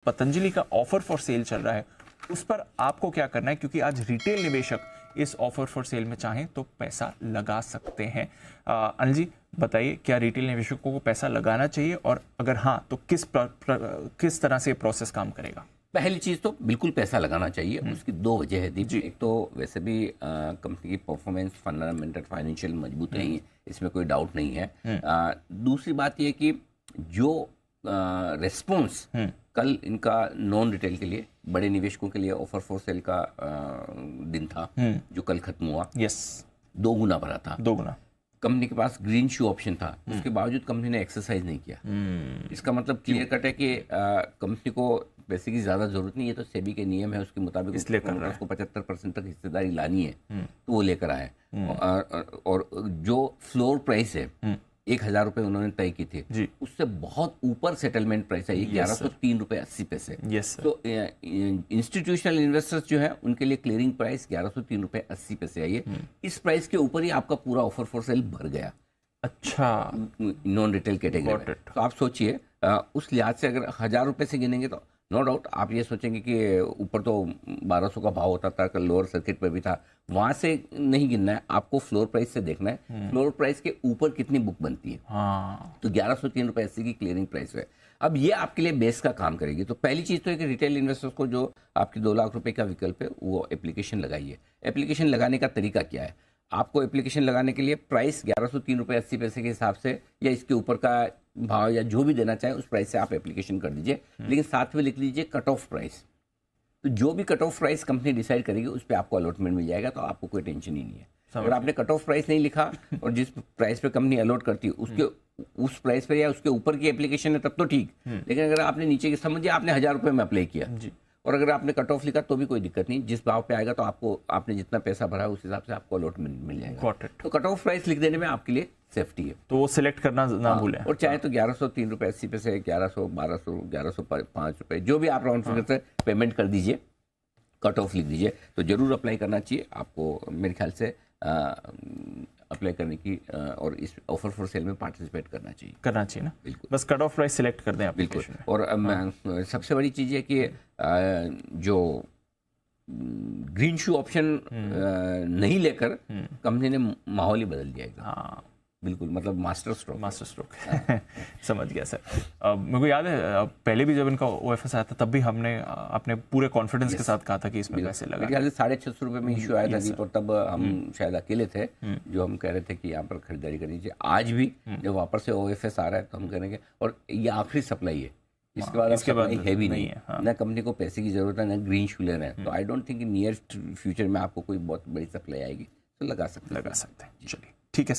पतंजलि का offer for sale चल रहा है उस पर आपको क्या करना है, क्योंकि आज रिटेल निवेशक इस ऑफर फॉर सेल में चाहें तो पैसा लगा सकते हैं। अनिल जी बताइए, क्या रिटेल निवेशकों को पैसा लगाना चाहिए, और अगर हाँ तो किस तरह से प्रोसेस काम करेगा? पहली चीज़ तो बिल्कुल पैसा लगाना चाहिए। उसकी दो वजह है दीप। एक तो वैसे भी कंपनी की परफॉर्मेंस फंडामेंटल फाइनेंशियल मजबूत रही है, इसमें कोई डाउट नहीं है। दूसरी बात यह कि जो रेस्पॉन्स कल इनका नॉन रिटेल के लिए, बड़े निवेशकों के लिए ऑफर फॉर सेल का दिन था जो कल खत्म हुआ, यस, 2 गुना बढ़ा था। 2 गुना। कंपनी के पास ग्रीन शू ऑप्शन था, उसके बावजूद कंपनी ने एक्सरसाइज नहीं किया। इसका मतलब क्लियर कट है कि कंपनी को पैसे की ज़्यादा जरूरत नहीं है, तो सेबी के नियम है उसके मुताबिक उसको 75% तक हिस्सेदारी लानी है, तो वो लेकर आए। और जो फ्लोर प्राइस है 1,000 रुपये उन्होंने तय की थी, उससे बहुत ऊपर सेटलमेंट प्राइस है, 1103 रुपये 80 पैसे। तो इंस्टीट्यूशनल इन्वेस्टर्स जो है उनके लिए क्लियरिंग प्राइस 1103 रुपये 80 पैसे आई है। इस प्राइस के ऊपर ही आपका पूरा ऑफर फॉर सेल भर गया। अच्छा, नॉन रिटेल कैटेगरी में। तो आप सोचिए, उस लिहाज से अगर 1,000 रुपये से गिनेंगे तो नो डाउट आप ये सोचेंगे कि ऊपर तो 1200 का भाव होता था, कल लोअर सर्किट पे भी था, वहां से नहीं गिनना है, आपको फ्लोर प्राइस से देखना है। फ्लोर प्राइस के ऊपर कितनी बुक बनती है। तो 1103 रुपये 80 की क्लियरिंग प्राइस है। अब ये आपके लिए बेस का काम करेगी। तो पहली चीज़ तो है कि रिटेल इन्वेस्टर्स को जो आपकी 2 लाख रुपए का विकल्प है वो एप्लीकेशन लगाइए। एप्लीकेशन लगाने का तरीका क्या है? आपको एप्लीकेशन लगाने के लिए प्राइस 1103 रुपये 80 पैसे के हिसाब से या इसके ऊपर का भाव या जो भी देना चाहे उस प्राइस से आप एप्लीकेशन कर दीजिए, लेकिन साथ में लिख लीजिए कट ऑफ प्राइस। तो जो भी cut off price company decide करेगी उस पर आपको अलॉटमेंट मिल जाएगा, तो आपको कोई टेंशन ही नहीं है। अगर आपने कट ऑफ प्राइस नहीं लिखा और जिस प्राइस पे कंपनी अलॉट करती है उसके उस प्राइस पर या उसके ऊपर की एप्लीकेशन है तब तो ठीक, लेकिन अगर आपने नीचे की, समझिए आपने 1,000 रुपये में अप्लाई किया और अगर आपने कट ऑफ लिखा तो भी कोई दिक्कत नहीं, जिस भाव पे आएगा तो आपको, आपने जितना पैसा भरा है उस हिसाब से आपको अलॉटमेंट मिल जाएगा। तो कट ऑफ प्राइस लिख देने में आपके लिए सेफ्टी है, तो वो सिलेक्ट करना ना भूलें। और चाहे तो 1103 रुपये 80 पैसे, 1100, 1200, 1105 रुपये, जो भी आप राउंड फिगर से पेमेंट कर दीजिए, कट ऑफ लिख दीजिए, तो जरूर अप्लाई करना चाहिए आपको। मेरे ख्याल से अप्लाई करने की और इस ऑफर फॉर सेल में पार्टिसिपेट करना चाहिए ना। बिल्कुल, बस कट ऑफ प्राइस सिलेक्ट कर दें बिल्कुल। और सबसे बड़ी चीज़ है कि जो ग्रीन शू ऑप्शन नहीं लेकर कंपनी ने माहौल ही बदल दिया एकदम। बिल्कुल, मतलब मास्टर स्ट्रोक समझ गया सर। मेरे को याद है पहले भी जब इनका ओएफएस आया था तब भी हमने अपने पूरे कॉन्फिडेंस के साथ कहा था कि इसमें पैसे लगा। 650 रुपये में इशू आया था दीप, और तब हम शायद अकेले थे जो हम कह रहे थे कि यहाँ पर खरीदारी करनी चाहिए। आज भी जब वापस से ओएफएस आ रहा है तो हम करेंगे, और ये आखिरी सप्लाई है, इसके बाद हैवी नहीं है। ना कंपनी को पैसे की जरूरत है, ना ग्रीन शू ले रहे हैं, तो I don't think near future में आपको कोई बहुत बड़ी सप्लाई आएगी, तो लगा सकते हैं। चलिए ठीक है सर।